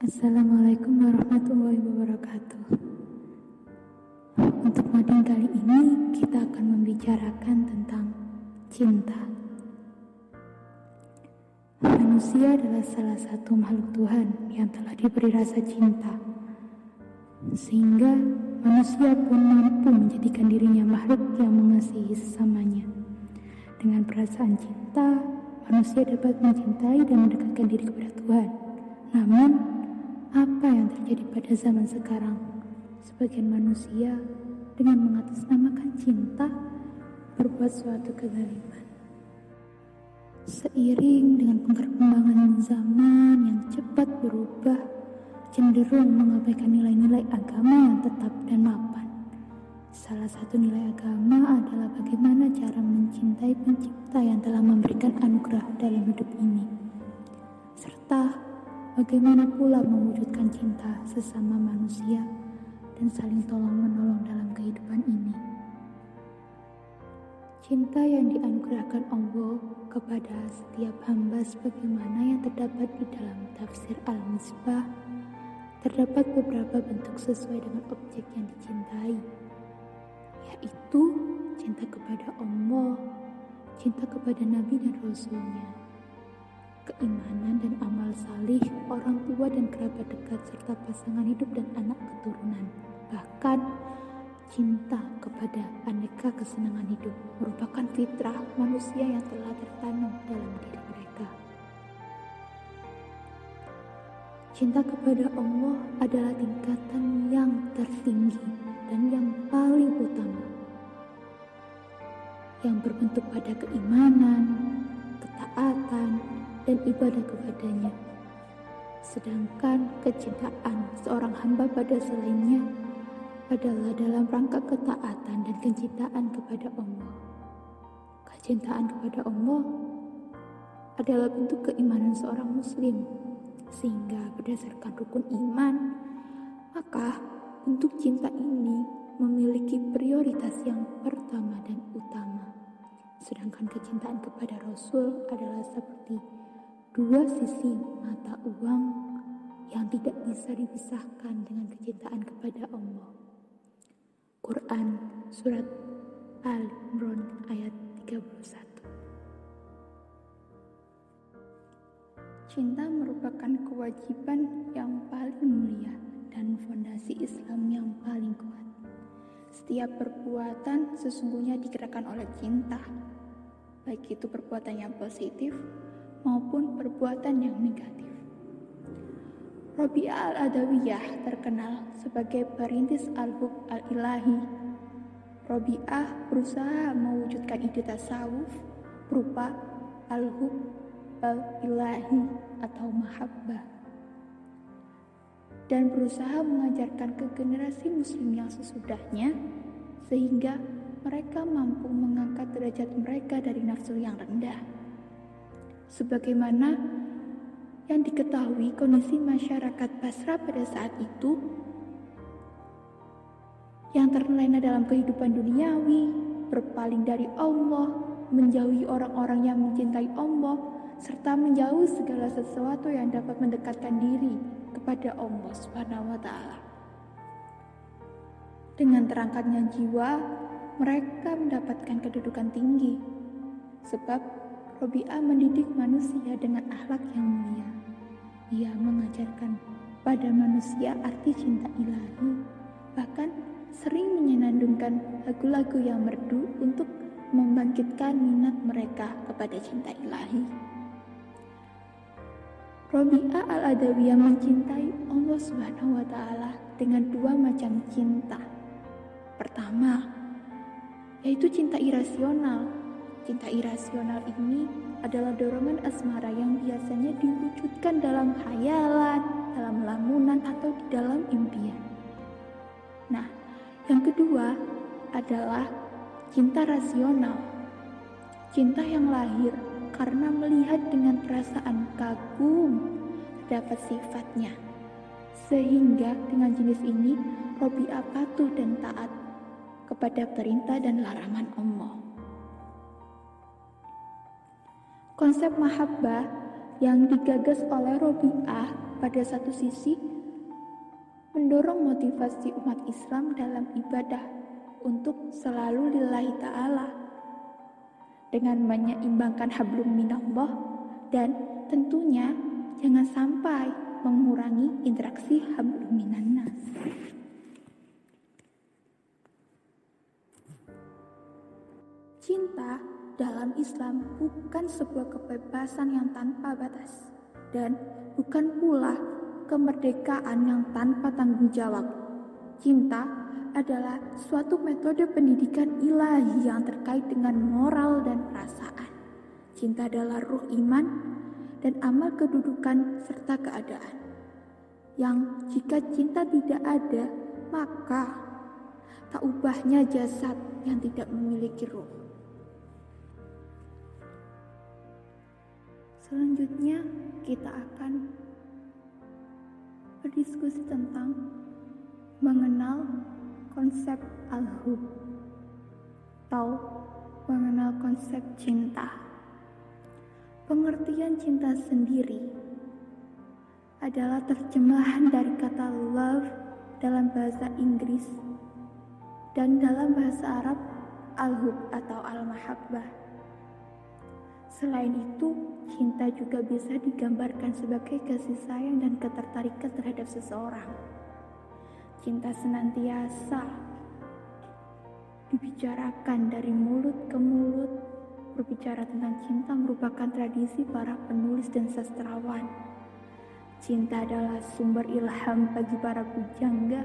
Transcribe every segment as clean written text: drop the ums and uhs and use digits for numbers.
Assalamualaikum warahmatullahi wabarakatuh. Untuk mading kali ini kita akan membicarakan tentang cinta. Manusia adalah salah satu makhluk Tuhan yang telah diberi rasa cinta, sehingga manusia pun mampu menjadikan dirinya makhluk yang mengasihi sesamanya. Dengan perasaan cinta, manusia dapat mencintai dan mendekatkan diri kepada Tuhan. Namun, apa yang terjadi pada zaman sekarang? Sebagian manusia dengan mengatasnamakan cinta berbuat suatu kezaliman. Seiring dengan perkembangan zaman yang cepat berubah, cenderung mengabaikan nilai-nilai agama yang tetap dan mapan. Salah satu nilai agama adalah bagaimana cara mencintai pencipta yang telah memberikan anugerah dalam hidup ini, serta bagaimana pula mewujudkan cinta sesama manusia dan saling tolong-menolong dalam kehidupan ini. Cinta yang dianugerahkan Allah kepada setiap hamba sebagaimana yang terdapat di dalam tafsir Al-Misbah, terdapat beberapa bentuk sesuai dengan objek yang dicintai, yaitu cinta kepada Allah, cinta kepada Nabi dan Rasulnya, keimanan dan amal salih orang tua dan kerabat dekat serta pasangan hidup dan anak keturunan. Bahkan cinta kepada aneka kesenangan hidup merupakan fitrah manusia yang telah tertanam dalam diri mereka. Cinta kepada Allah adalah tingkatan yang tertinggi dan yang paling utama, yang berbentuk pada keimanan, ketaatan, dan ibadah kepadanya. Sedangkan kecintaan seorang hamba pada selainnya adalah dalam rangka ketaatan dan kecintaan kepada Allah. Kecintaan kepada Allah adalah bentuk keimanan seorang muslim, sehingga berdasarkan rukun iman, maka bentuk cinta ini memiliki prioritas yang pertama dan utama. Sedangkan kecintaan kepada Rasul adalah seperti dua sisi mata uang yang tidak bisa dipisahkan dengan kecintaan kepada Allah. Quran Surat Al-Imran ayat 31. Cinta merupakan kewajiban yang paling mulia dan fondasi Islam yang paling kuat. Setiap perbuatan sesungguhnya digerakkan oleh cinta, baik itu perbuatan yang positif maupun perbuatan yang negatif. Rabi'ah al-Adawiyah terkenal sebagai perintis al-hub al-ilahi. Rabi'ah berusaha mewujudkan ide tasawuf berupa al-hub al-ilahi atau mahabbah, dan berusaha mengajarkan ke generasi muslim yang sesudahnya sehingga mereka mampu mengangkat derajat mereka dari nafsu yang rendah. Sebagaimana yang diketahui kondisi masyarakat Basra pada saat itu yang terlena dalam kehidupan duniawi, berpaling dari Allah, menjauhi orang-orang yang mencintai Allah, serta menjauhi segala sesuatu yang dapat mendekatkan diri kepada Allah Subhanahu wa Ta'ala. Dengan terangkatnya jiwa, mereka mendapatkan kedudukan tinggi, sebab Rabi'ah mendidik manusia dengan akhlak yang mulia. Ia mengajarkan pada manusia arti cinta ilahi, bahkan sering menyenandungkan lagu-lagu yang merdu untuk membangkitkan minat mereka kepada cinta ilahi. Rabi'ah al-Adawiyah mencintai Allah Subhanahu wa Ta'ala dengan dua macam cinta. Pertama, yaitu cinta irasional. Cinta irasional ini adalah dorongan asmara yang biasanya diwujudkan dalam khayalan, dalam lamunan, atau di dalam impian. Nah, yang kedua adalah cinta rasional. Cinta yang lahir karena melihat dengan perasaan kagum terdapat sifatnya. Sehingga dengan jenis ini, Rabi'ah patuh dan taat kepada perintah dan larangan Allah. Konsep mahabbah yang digagas oleh Rabi'ah pada satu sisi mendorong motivasi umat Islam dalam ibadah untuk selalu lillahi ta'ala dengan menyeimbangkan hablum minallah, dan tentunya jangan sampai mengurangi interaksi hablum minannas. Cinta dalam Islam bukan sebuah kebebasan yang tanpa batas dan bukan pula kemerdekaan yang tanpa tanggung jawab. Cinta adalah suatu metode pendidikan ilahi yang terkait dengan moral dan perasaan. Cinta adalah ruh iman dan amal kedudukan serta keadaan. Yang jika cinta tidak ada, maka tak ubahnya jasad yang tidak memiliki ruh. Selanjutnya kita akan berdiskusi tentang mengenal konsep al-hub atau mengenal konsep cinta. Pengertian cinta sendiri adalah terjemahan dari kata love dalam bahasa Inggris dan dalam bahasa Arab al-hub atau al-mahabbah. Selain itu, cinta juga bisa digambarkan sebagai kasih sayang dan ketertarikan terhadap seseorang. Cinta senantiasa dibicarakan dari mulut ke mulut. Berbicara tentang cinta merupakan tradisi para penulis dan sastrawan. Cinta adalah sumber ilham bagi para pujangga,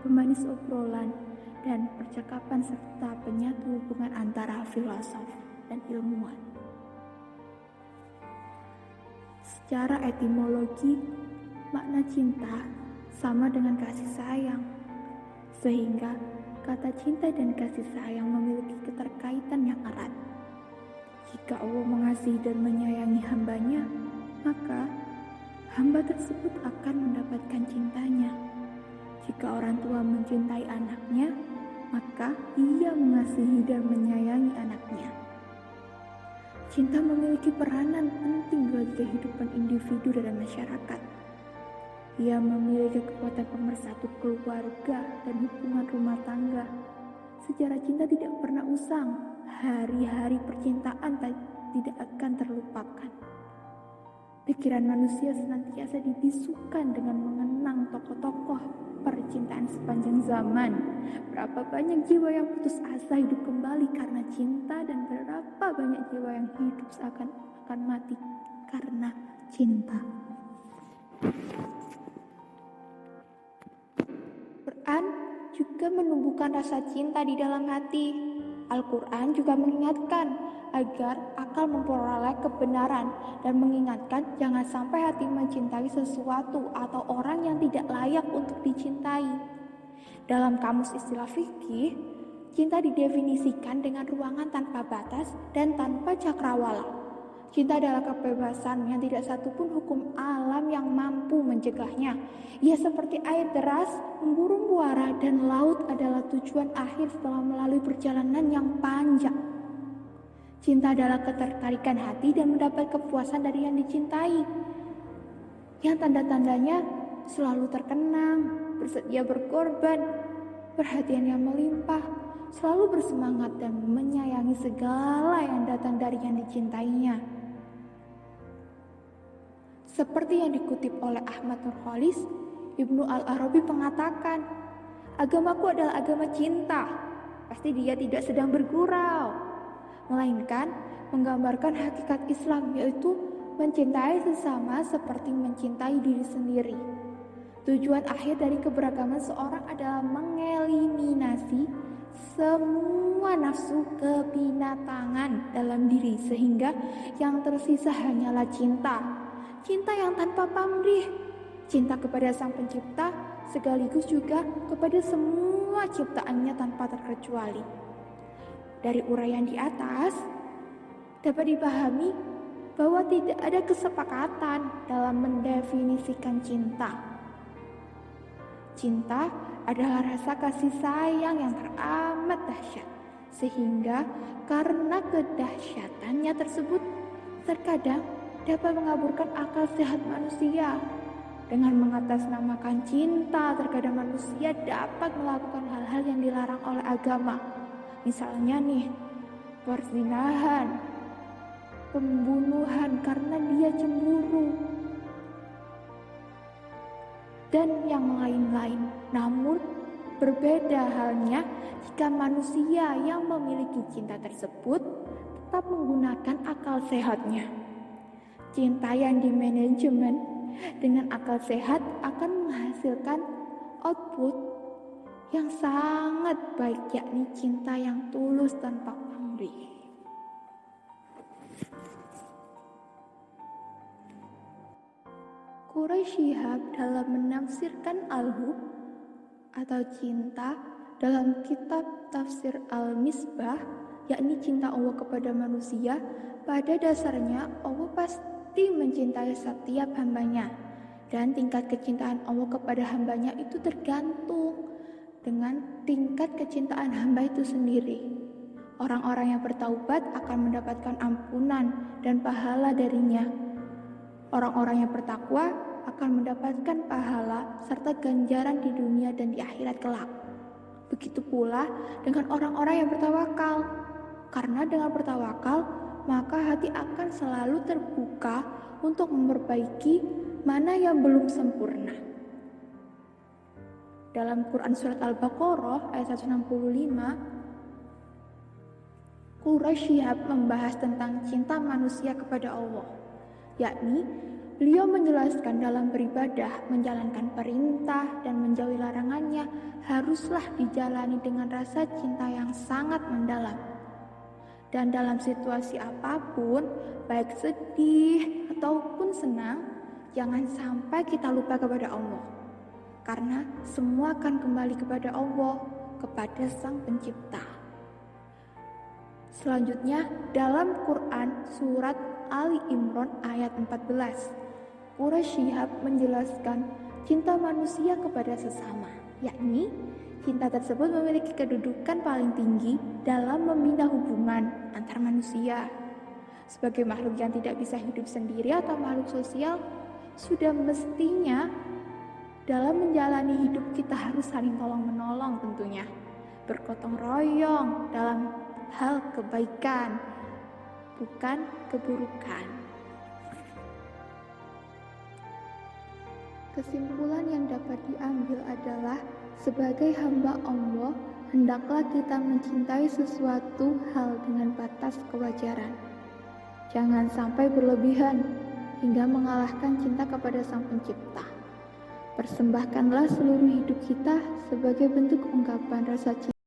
pemanis obrolan, dan percakapan serta penyatu hubungan antara filosof dan ilmuwan. Secara etimologi, makna cinta sama dengan kasih sayang, sehingga kata cinta dan kasih sayang memiliki keterkaitan yang erat. Jika Allah mengasihi dan menyayangi hambanya, maka hamba tersebut akan mendapatkan cintanya. Jika orang tua mencintai anaknya, maka ia mengasihi dan menyayangi anaknya. Cinta memiliki peranan penting bagi kehidupan individu dan masyarakat. Ia memiliki kekuatan pemersatu keluarga dan hubungan rumah tangga. Sejarah cinta tidak pernah usang. Hari-hari percintaan tidak akan terlupakan. Pikiran manusia senantiasa dibisukan dengan mengenang tokoh-tokoh percintaan sepanjang zaman. Berapa banyak jiwa yang putus asa hidup kembali karena cinta, dan berapa banyak jiwa yang hidup seakan mati karena cinta. Quran juga menumbuhkan rasa cinta di dalam hati. Al-Quran juga mengingatkan agar akal memperoleh kebenaran dan mengingatkan jangan sampai hati mencintai sesuatu atau orang yang tidak layak untuk dicintai. Dalam kamus istilah fikih, cinta didefinisikan dengan ruangan tanpa batas dan tanpa cakrawala. Cinta adalah kebebasan yang tidak satupun hukum alam yang mampu mencegahnya. Ia seperti air deras, memburu muara, dan laut adalah tujuan akhir setelah melalui perjalanan yang panjang. Cinta adalah ketertarikan hati dan mendapat kepuasan dari yang dicintai. Yang tanda-tandanya selalu terkenang, bersedia berkorban, perhatian yang melimpah, selalu bersemangat dan menyayangi segala yang datang dari yang dicintainya. Seperti yang dikutip oleh Ahmad Nurholis, Ibnu Al-Arabi mengatakan, agamaku adalah agama cinta. Pasti dia tidak sedang bergurau, melainkan menggambarkan hakikat Islam, yaitu mencintai sesama seperti mencintai diri sendiri. Tujuan akhir dari keberagaman seorang adalah mengeliminasi semua nafsu kebinatangan dalam diri, sehingga yang tersisa hanyalah cinta. Cinta yang tanpa pamrih, cinta kepada Sang Pencipta, sekaligus juga kepada semua ciptaannya tanpa terkecuali. Dari uraian di atas, dapat dipahami bahwa tidak ada kesepakatan dalam mendefinisikan cinta. Cinta adalah rasa kasih sayang yang teramat dahsyat, sehingga karena kedahsyatannya tersebut terkadang dapat mengaburkan akal sehat manusia. Dengan mengatasnamakan cinta, terkadang manusia dapat melakukan hal-hal yang dilarang oleh agama. Misalnya nih, perzinahan, pembunuhan karena dia cemburu, dan yang lain-lain. Namun, berbeda halnya jika manusia yang memiliki cinta tersebut tetap menggunakan akal sehatnya. Cinta yang dimanajemen dengan akal sehat akan menghasilkan output yang sangat baik, yakni cinta yang tulus tanpa pamrih. Quraisy Shihab dalam menafsirkan al-hub atau cinta dalam kitab tafsir Al-Misbah, yakni cinta Allah kepada manusia, pada dasarnya Allah pasti mencintai setiap hambanya, dan tingkat kecintaan Allah kepada hambanya itu tergantung dengan tingkat kecintaan hamba itu sendiri. Orang-orang yang bertaubat akan mendapatkan ampunan dan pahala darinya. Orang-orang yang bertakwa akan mendapatkan pahala serta ganjaran di dunia dan di akhirat kelak. Begitu pula dengan orang-orang yang bertawakal. Karena dengan bertawakal, maka hati akan selalu terbuka untuk memperbaiki mana yang belum sempurna. Dalam Quran Surat Al-Baqarah ayat 165, Quraisy Shihab membahas tentang cinta manusia kepada Allah, yakni beliau menjelaskan dalam beribadah, menjalankan perintah dan menjauhi larangannya haruslah dijalani dengan rasa cinta yang sangat mendalam. Dan dalam situasi apapun, baik sedih ataupun senang, jangan sampai kita lupa kepada Allah. Karena semua akan kembali kepada Allah, kepada Sang Pencipta. Selanjutnya, dalam Quran Surat Ali Imran ayat 14, Quraisy Shihab menjelaskan cinta manusia kepada sesama, yakni cinta tersebut memiliki kedudukan paling tinggi dalam membina hubungan antar manusia. Sebagai makhluk yang tidak bisa hidup sendiri atau makhluk sosial, sudah mestinya dalam menjalani hidup kita harus saling tolong-menolong tentunya. Bergotong royong dalam hal kebaikan, bukan keburukan. Kesimpulan yang dapat diambil adalah sebagai hamba Allah, hendaklah kita mencintai sesuatu hal dengan batas kewajaran. Jangan sampai berlebihan hingga mengalahkan cinta kepada Sang Pencipta. Persembahkanlah seluruh hidup kita sebagai bentuk ungkapan rasa cinta